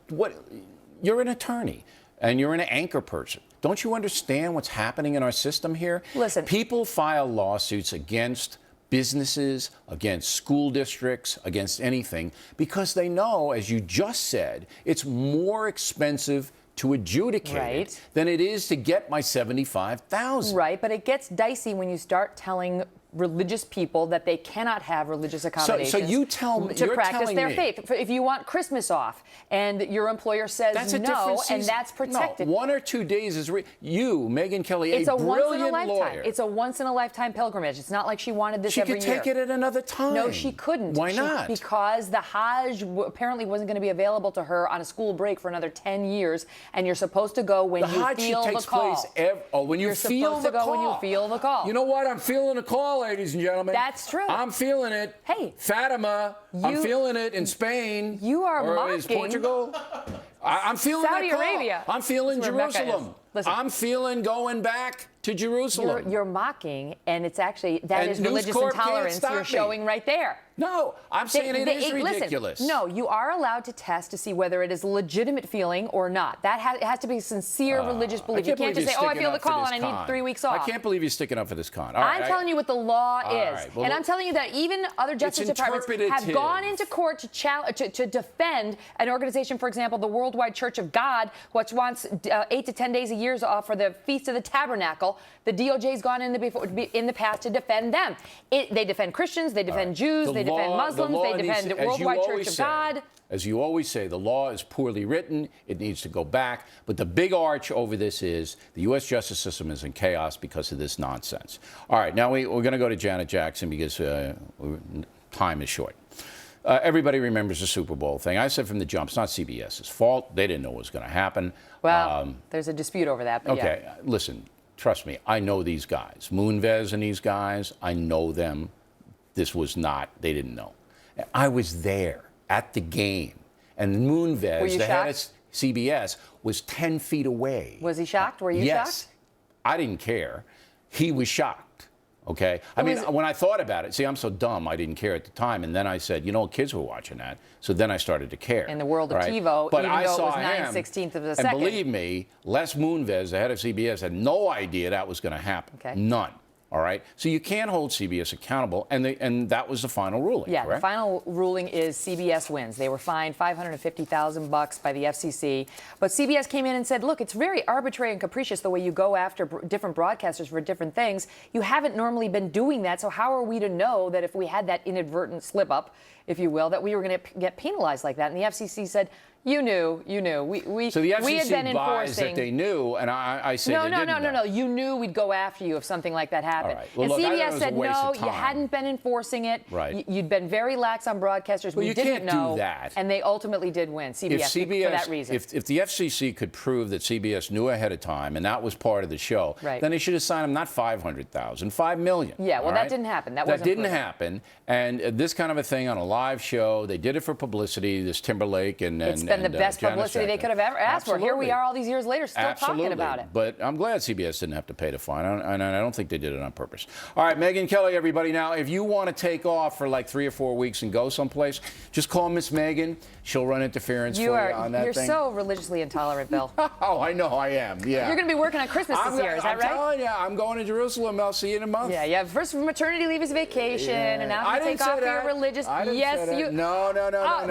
You're an attorney and you're an anchor person. Don't you understand what's happening in our system here? Listen. People file lawsuits against businesses, against school districts, against anything, because they know, as you just said, it's more expensive to adjudicate it than it is to get my $75,000. Right, but it gets dicey when you start telling religious people that they cannot have religious accommodations so you tell me, to you're practice telling their me, faith. If you want Christmas off and your employer says that's a no, different season. and that's protected. No, 1 or 2 days is you, Megyn Kelly, it's a once in a brilliant lifetime. lawyer. It's a once in a lifetime pilgrimage. It's not like she wanted this every year. She could take it at another time. No, she couldn't. Why not? Because the Hajj apparently wasn't going to be available to her on a school break for another 10 years, and you're supposed to go when you feel the call. When you feel the call. You're supposed to go when you feel the call. You know what? I'm feeling the call, ladies and gentlemen. That's true. I'm feeling it. Hey, Fatima, I'm feeling it in Spain. You are or mocking. Is Portugal? I'm feeling Saudi that call. Arabia. I'm feeling Rebecca Jerusalem. I'm feeling going back to Jerusalem. You're mocking, and it's actually that is religious intolerance you're showing right there. No, I'm saying it is ridiculous. Listen, no, you are allowed to test to see whether it is a legitimate feeling or not. It has to be sincere religious belief. You can't just say, "Oh, I feel the call and I need 3 weeks off." I can't believe you're sticking up for this con. I'm telling you what the law is, right. Well, and I'm telling you that even other justice departments have gone into court to defend an organization, for example, the Worldwide Church of God, which wants 8 to 10 days a year off for the Feast of the Tabernacle. The DOJ's gone in the past to defend them. They defend Christians, they defend Jews, they defend Muslims, they defend the Worldwide Church of God. As you always say, the law is poorly written. It needs to go back. But the big arch over this is the U.S. justice system is in chaos because of this nonsense. All right, now we're going to go to Janet Jackson because time is short. Everybody remembers the Super Bowl thing. I said from the jump, it's not CBS's fault. They didn't know what was going to happen. Well, there's a dispute over that. But okay, listen, trust me. I know these guys. Moonves and these guys, I know them. This was not, they didn't know. I was there at the game. And Moonves, the head of CBS, was 10 feet away. Was he shocked? Were you shocked? I didn't care. He was shocked. Okay? I mean, when I thought about it, see, I'm so dumb, I didn't care at the time. And then I said, kids were watching that. So then I started to care. In the world of TiVo, even though it was 9/16 of a second. And believe me, Les Moonves, the head of CBS, had no idea that was going to happen. Okay. None. All right, so you can't hold CBS accountable, and that was the final ruling. Yeah, correct? The final ruling is CBS wins. They were fined $550,000 by the FCC, but CBS came in and said, "Look, it's very arbitrary and capricious the way you go after different broadcasters for different things. You haven't normally been doing that, so how are we to know that if we had that inadvertent slip up, if you will, that we were going to get penalized like that?" And the FCC said, "You knew. So the FCC we had been buys enforcing that they knew, and I say they didn't know. No. You knew we'd go after you if something like that happened. All right. Well, and look, CBS said, no, you hadn't been enforcing it. Right. You'd been very lax on broadcasters. Well, we you didn't can't know. do that. And they ultimately did win, CBS, for that reason. If the FCC could prove that CBS knew ahead of time, and that was part of the show, then they should have signed them not 500,000, $5 million. Yeah, well, that didn't happen. That didn't happen. And this kind of a thing on a live show, they did it for publicity, this Timberlake and it's been the best publicity they could have ever asked for. Here we are all these years later still talking about it. But I'm glad CBS didn't have to pay the fine, and I don't think they did it on purpose. All right, Megyn Kelly, everybody. Now, if you want to take off for like 3 or 4 weeks and go someplace, just call Miss Megyn. She'll run interference for you on that thing. You're so religiously intolerant, Bill. Oh, I know I am, yeah. You're going to be working on Christmas this year, is that right? I'm telling you, I'm going to Jerusalem. I'll see you in a month. Yeah, first maternity leave is vacation, and now you take off for your religious. Yes, you. No.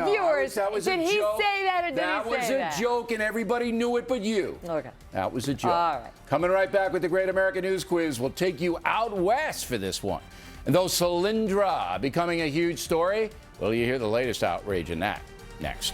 Viewers, that was did a he joke. say that or did he say that? That was a joke, and everybody knew it but you. Okay. That was a joke. All right. Coming right back with the Great American News Quiz. We'll take you out west for this one. And though Solyndra becoming a huge story, well, you hear the latest outrage in that next.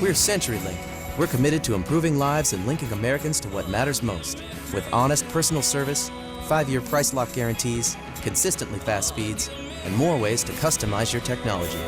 We're CenturyLink. We're committed to improving lives and linking Americans to what matters most. With honest personal service, 5-year price lock guarantees, consistently fast speeds, and more ways to customize your technology.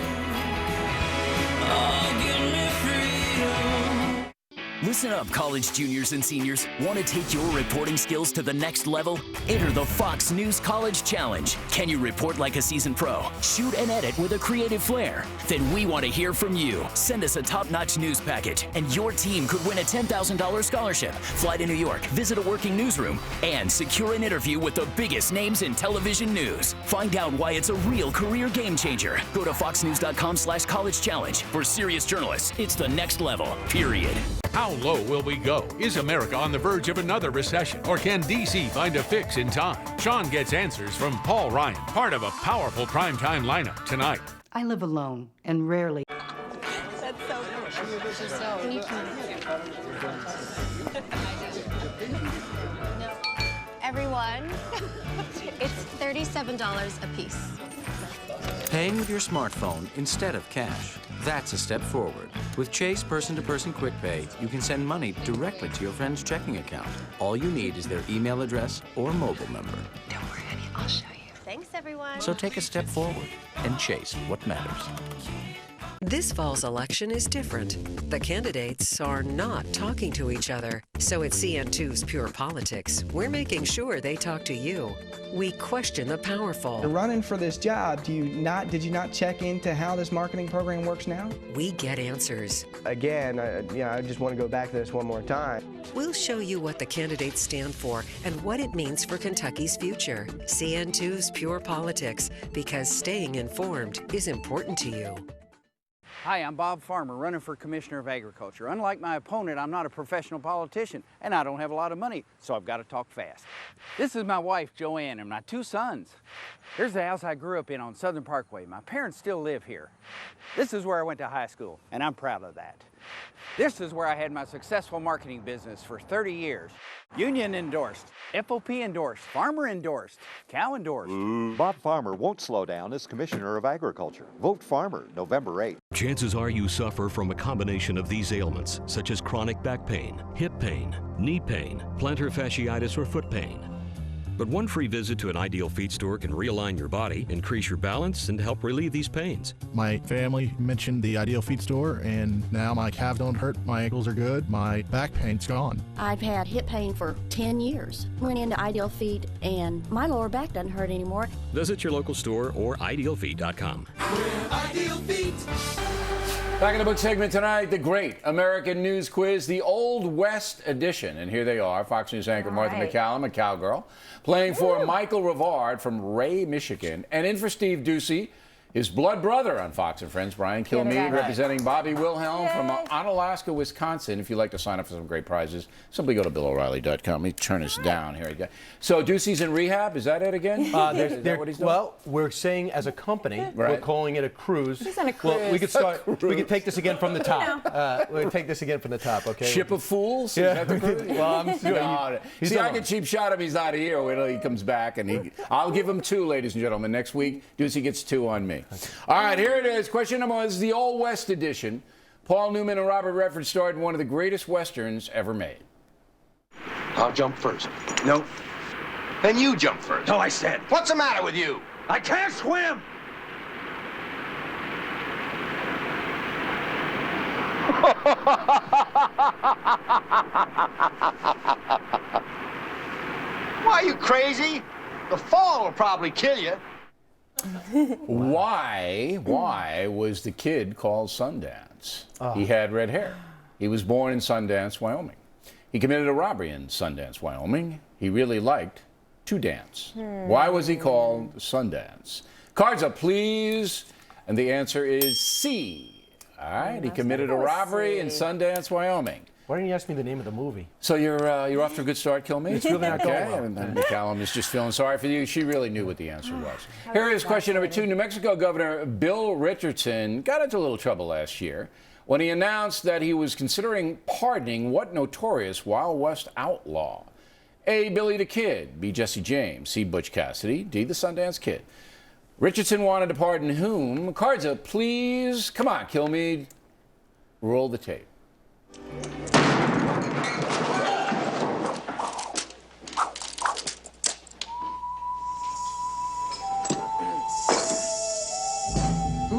Listen up, college juniors and seniors. Want to take your reporting skills to the next level? Enter the Fox News College Challenge. Can you report like a seasoned pro? Shoot and edit with a creative flair? Then we want to hear from you. Send us a top-notch news package, and your team could win a $10,000 scholarship, fly to New York, visit a working newsroom, and secure an interview with the biggest names in television news. Find out why it's a real career game changer. Go to foxnews.com/college challenge. For serious journalists, it's the next level, period. How low will we go? Is America on the verge of another recession? Or can D.C. find a fix in time? Sean gets answers from Paul Ryan, part of a powerful primetime lineup tonight. I live alone and rarely. That's so good. Everyone, it's $37 a piece. Paying with your smartphone instead of cash. That's a step forward. With Chase Person-to-Person Quick Pay, you can send money directly to your friend's checking account. All you need is their email address or mobile number. Don't worry, honey, I'll show you. Thanks, everyone. So take a step forward and chase what matters. This fall's election is different. The candidates are not talking to each other. So at CN2's Pure Politics, we're making sure they talk to you. We question the powerful. You're running for this job. Did you not check into how this marketing program works now? We get answers. Again, I just want to go back to this one more time. We'll show you what the candidates stand for and what it means for Kentucky's future. CN2's Pure Politics, because staying informed is important to you. Hi, I'm Bob Farmer, running for Commissioner of Agriculture. Unlike my opponent, I'm not a professional politician, and I don't have a lot of money, so I've got to talk fast. This is my wife, Joanne, and my two sons. Here's the house I grew up in on Southern Parkway. My parents still live here. This is where I went to high school, and I'm proud of that. This is where I had my successful marketing business for 30 years. Union endorsed, FOP endorsed, Farmer endorsed, Cow endorsed. Bob Farmer won't slow down as Commissioner of Agriculture. Vote Farmer, November 8th. Chances are you suffer from a combination of these ailments, such as chronic back pain, hip pain, knee pain, plantar fasciitis, or foot pain. But one free visit to an Ideal Feet store can realign your body, increase your balance, and help relieve these pains. My family mentioned the Ideal Feet store, and now my calves don't hurt, my ankles are good, my back pain's gone. I've had hip pain for 10 years. Went into Ideal Feet, and my lower back doesn't hurt anymore. Visit your local store or idealfeet.com. Ideal Feet. Back in the book segment tonight, the great American News Quiz, the Old West edition. And here they are, Fox News anchor Martha McCallum, a cowgirl, playing for Michael Rivard from Ray, Michigan, and in for Steve Ducey, his blood brother on Fox and Friends, Brian Kilmeade, representing Bobby Wilhelm from Onalaska, Wisconsin. If you'd like to sign up for some great prizes, simply go to BillO'Reilly.com. Let me turn this down. Here we go. So Ducey's in rehab. Is that it again? Is that what he's doing? Well, we're saying as a company, we're calling it a cruise. He's on a cruise. Well, we could start. We could take this again from the top. We'll take this again from the top. Okay. Ship of Fools? Yeah. Is that the cruise? Well, I'm sure. No, see, I can cheap shot him. He's not here. Wait till he comes back, and I'll give him 2, ladies and gentlemen. Next week, Ducey gets 2 on me. All right. Here it is. Question number 1 is the Old West edition. Paul Newman and Robert Redford starred in one of the greatest westerns ever made. I'll jump first. No. Then you jump first. No, I said. What's the matter with you? I can't swim. Why, are you crazy? The fall will probably kill you. Why was the kid called Sundance? He had red hair. He was born in Sundance, Wyoming. He committed a robbery in Sundance, Wyoming. He really liked to dance. Why was he called Sundance? Cards up, please. And the answer is C. All right, he committed a robbery in Sundance, Wyoming. Why didn't you ask me the name of the movie? So you're off to a good start, Kilmeade? It's really not going well. And McCallum is just feeling sorry for you. She really knew what the answer was. Here is question number 2. New Mexico Governor Bill Richardson got into a little trouble last year when he announced that he was considering pardoning what notorious Wild West outlaw? A, Billy the Kid, B, Jesse James, C, Butch Cassidy, D, the Sundance Kid. Richardson wanted to pardon whom? Cards up, please. Come on, Kilmeade. Roll the tape.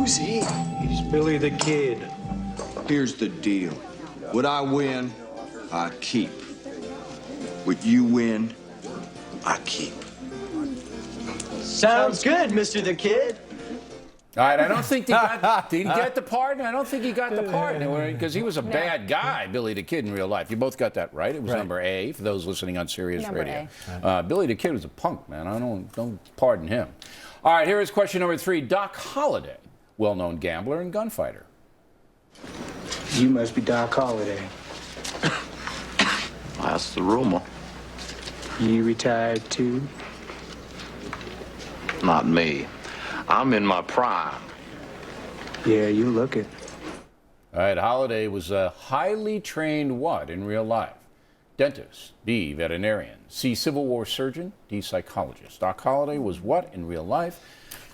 Who's he? He's Billy the Kid. Here's the deal. What I win, I keep. What you win, I keep. Sounds good, Mr. the Kid. All right, I don't think he got. Did he get the part? I don't think he got the part because he was a bad guy, Billy the Kid, in real life. You both got that right. It was number A for those listening on Sirius Radio. Billy the Kid was a punk, man. I don't pardon him. All right, here is question number 3. Doc Holliday, well-known gambler and gunfighter. You must be Doc Holliday. That's the rumor. You retired too? Not me. I'm in my prime. Yeah, you look it. All right, Holliday was a highly trained what in real life? Dentist, B, veterinarian, C, Civil War surgeon, D, psychologist. Doc Holliday was what in real life?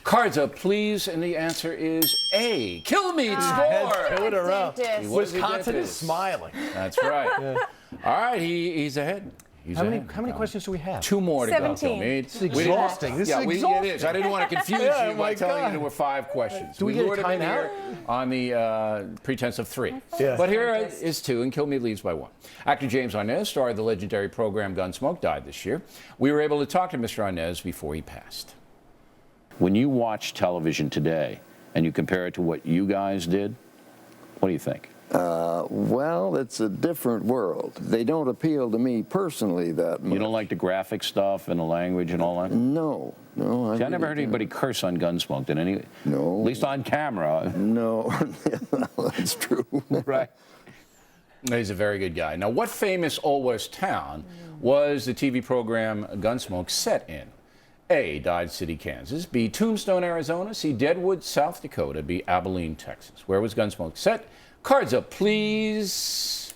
Cards up, please, and the answer is A. Kilmeade score! 2 in a row. Wisconsin is smiling. That's right. All right, he's ahead. How many questions do we have? 2 more to go, 17. Kilmeade. This is exhausting. It is. I didn't want to confuse you by telling you there were 5 questions. Do we get a lured him in timeout? here on the pretense of 3. Yeah. But here is 2, and Kilmeade leads by 1. Actor James Arnaz, star of the legendary program Gunsmoke, died this year. We were able to talk to Mr. Arnaz before he passed. When you watch television today and you compare it to what you guys did, what do you think? Well, it's a different world. They don't appeal to me personally that much. You don't like the graphic stuff and the language and all that? No. See, I never heard anybody curse on Gunsmoke. Did any? No. At least on camera. No, that's true. Right. He's a very good guy. Now, what famous Old West town was the TV program Gunsmoke set in? A, Dodge City, Kansas. B, Tombstone, Arizona. C, Deadwood, South Dakota. B, Abilene, Texas. Where was Gunsmoke set? Cards up, please.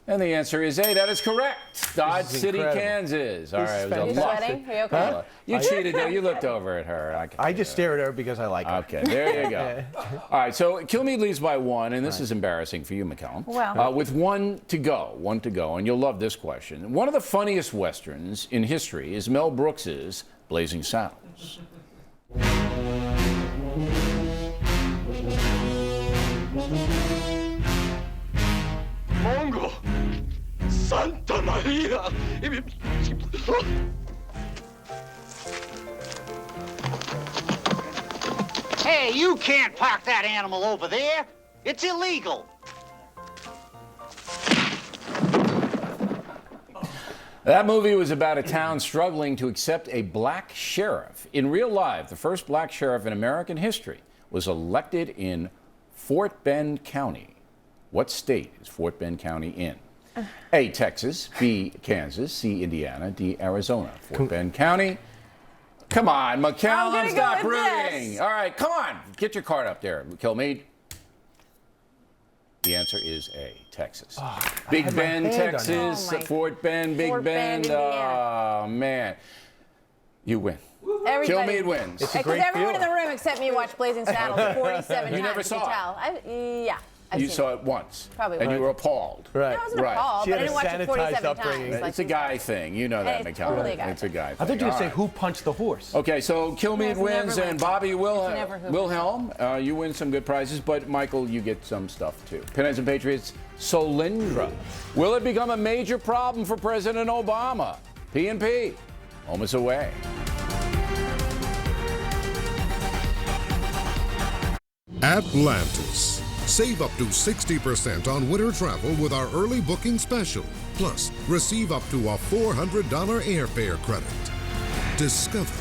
And the answer is A. That is correct. Dodge City, Kansas. All right, it was a lot. Are you okay? You cheated, though. You looked over at her. I just stare at her because I like her. Okay, there you go. All right, so Kilmeade leads by 1, and this is embarrassing for you, McCallum. Well. With 1 to go, and you'll love this question. One of the funniest Westerns in history is Mel Brooks's Blazing Saddles. Mongo! Santa Maria! Hey, you can't park that animal over there. It's illegal. That movie was about a town struggling to accept a black sheriff. In real life, the first black sheriff in American history was elected in Fort Bend County. What state is Fort Bend County in? A, Texas, B, Kansas, C, Indiana, D, Arizona. Fort Bend County. Come on, McCallum, stop brooding. All right, come on. Get your card up there, Kilmeade. The answer is A, Texas. Big Bend, Texas, Fort Bend, Big Bend. Oh, man. You win. Kilmeade wins. Because everyone in the room except me watched Blazing Saddles 47 times. You never saw it? Yeah. You saw it once. Probably and you were appalled. Right. I wasn't appalled, but I didn't watch it 47 times. It's a guy thing. You know that, It's McCallum. totally a guy It's a guy thing. I thought you were going to say who punched the horse. Okay, so Kilmeade wins, and Bobby Wilhelm, you win some good prizes, but Michael, you get some stuff too. Penance and Patriots, Solyndra. Will it become a major problem for President Obama? P&P, moments away. Atlantis. Save up to 60% on winter travel with our early booking special. Plus, receive up to a $400 airfare credit. Discover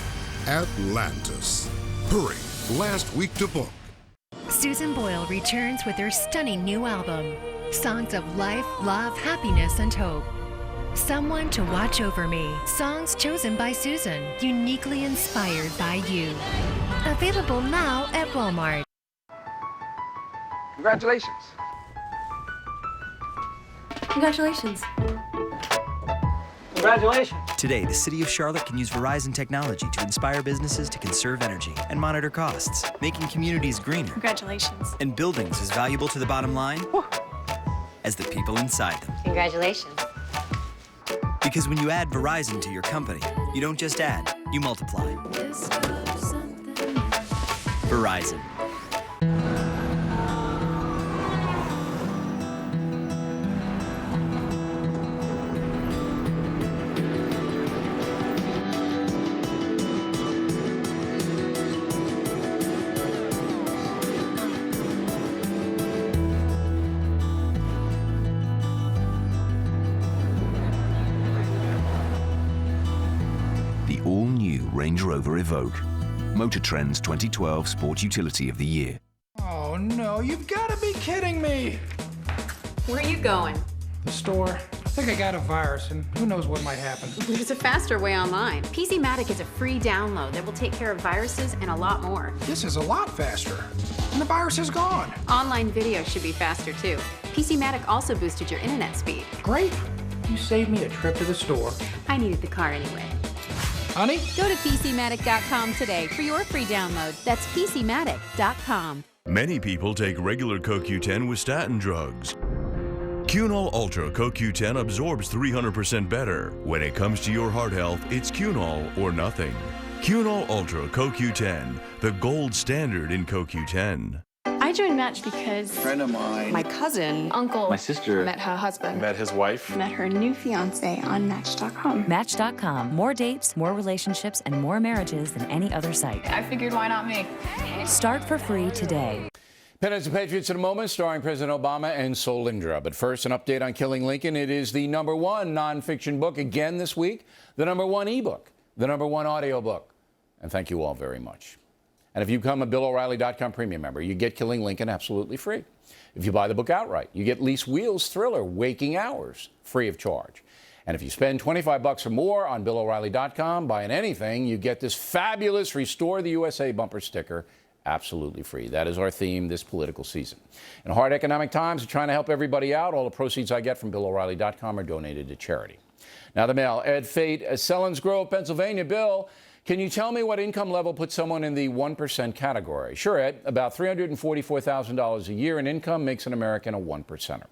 Atlantis. Hurry, last week to book. Susan Boyle returns with her stunning new album, Songs of Life, Love, Happiness, and Hope. Someone to Watch Over Me. Songs chosen by Susan, uniquely inspired by you. Available now at Walmart. Congratulations. Congratulations. Congratulations. Today, the City of Charlotte can use Verizon technology to inspire businesses to conserve energy and monitor costs, making communities greener. Congratulations. And buildings as valuable to the bottom line as the people inside them. Congratulations. Because when you add Verizon to your company, you don't just add, you multiply. Verizon. Range Rover Evoque. Motor Trend's 2012 Sport Utility of the Year. Oh no, you've got to be kidding me! Where are you going? The store. I think I got a virus, and who knows what might happen. There's a faster way online. PCmatic is a free download that will take care of viruses and a lot more. This is a lot faster. And the virus is gone. Online video should be faster too. PCmatic also boosted your internet speed. Great. You saved me a trip to the store. I needed the car anyway. Honey? Go to PCmatic.com today for your free download. That's PCmatic.com. Many people take regular CoQ10 with statin drugs. Cunol Ultra CoQ10 absorbs 300% better. When it comes to your heart health, it's Cunol or nothing. Cunol Ultra CoQ10, the gold standard in CoQ10. I joined Match because a friend of mine, my cousin, uncle, my sister met her husband, met his wife, met her new fiance on Match.com. Match.com. More dates, more relationships, and more marriages than any other site. I figured, why not me? Start for free today. Penance and Patriots in a moment, starring President Obama and Solindra. But first, an update on Killing Lincoln. It is the #1 nonfiction book again this week, the #1 ebook, the #1 audiobook. And thank you all very much. And if you become a BillO'Reilly.com premium member, you get Killing Lincoln absolutely free. If you buy the book outright, you get Lise Wheel's thriller, Waking Hours, free of charge. And if you spend $25 or more on BillO'Reilly.com buying anything, you get this fabulous Restore the USA bumper sticker absolutely free. That is our theme this political season. In hard economic times, we're trying to help everybody out. All the proceeds I get from BillO'Reilly.com are donated to charity. Now the mail. Ed Fate, Selins Grove, Pennsylvania. Bill, can you tell me what income level puts someone in the 1% category? Sure, Ed. About $344,000 a year in income makes an American a 1%er.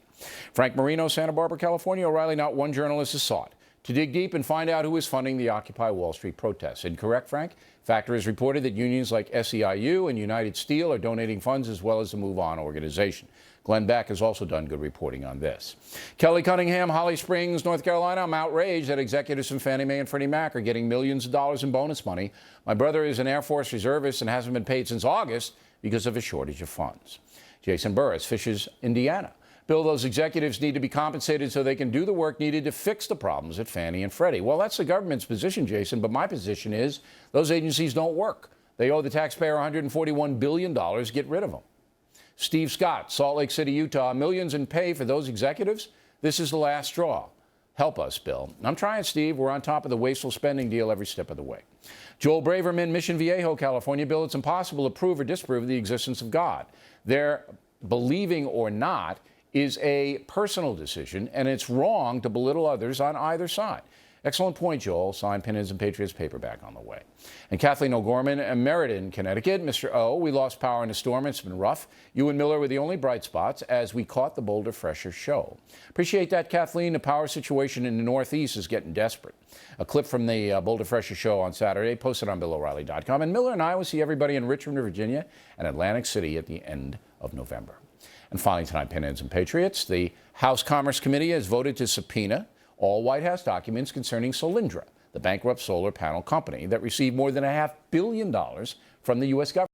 Frank Marino, Santa Barbara, California. O'Reilly, not one journalist is sought to dig deep and find out who is funding the Occupy Wall Street protests. Incorrect, Frank? Factor has reported that unions like SEIU and United Steel are donating funds, as well as the Move On organization. Glenn Beck has also done good reporting on this. Kelly Cunningham, Holly Springs, North Carolina. I'm outraged that executives from Fannie Mae and Freddie Mac are getting millions of dollars in bonus money. My brother is an Air Force reservist and hasn't been paid since August because of a shortage of funds. Jason Burris, Fishers, Indiana. Bill, those executives need to be compensated so they can do the work needed to fix the problems at Fannie and Freddie. Well, that's the government's position, Jason, but my position is those agencies don't work. They owe the taxpayer $141 billion. Get rid of them. Steve Scott, Salt Lake City, Utah. Millions in pay for those executives? This is the last straw. Help us, Bill. I'm trying, Steve. We're on top of the wasteful spending deal every step of the way. Joel Braverman, Mission Viejo, California. Bill, it's impossible to prove or disprove the existence of God. Their believing or not is a personal decision, and it's wrong to belittle others on either side. Excellent point, Joel. Signed, Penance and Patriots paperback on the way. And Kathleen O'Gorman, Meriden, Connecticut. Mr. O, we lost power in a storm. It's been rough. You and Miller were the only bright spots as we caught the Boulder Fresher show. Appreciate that, Kathleen. The power situation in the Northeast is getting desperate. A clip from the Boulder Fresher show on Saturday, posted on BillO'Reilly.com. And Miller and I will see everybody in Richmond, Virginia, and Atlantic City at the end of November. And finally tonight, Penance and Patriots, the House Commerce Committee has voted to subpoena all White House documents concerning Solindra, the bankrupt solar panel company that received more than $500 million from the U.S. government.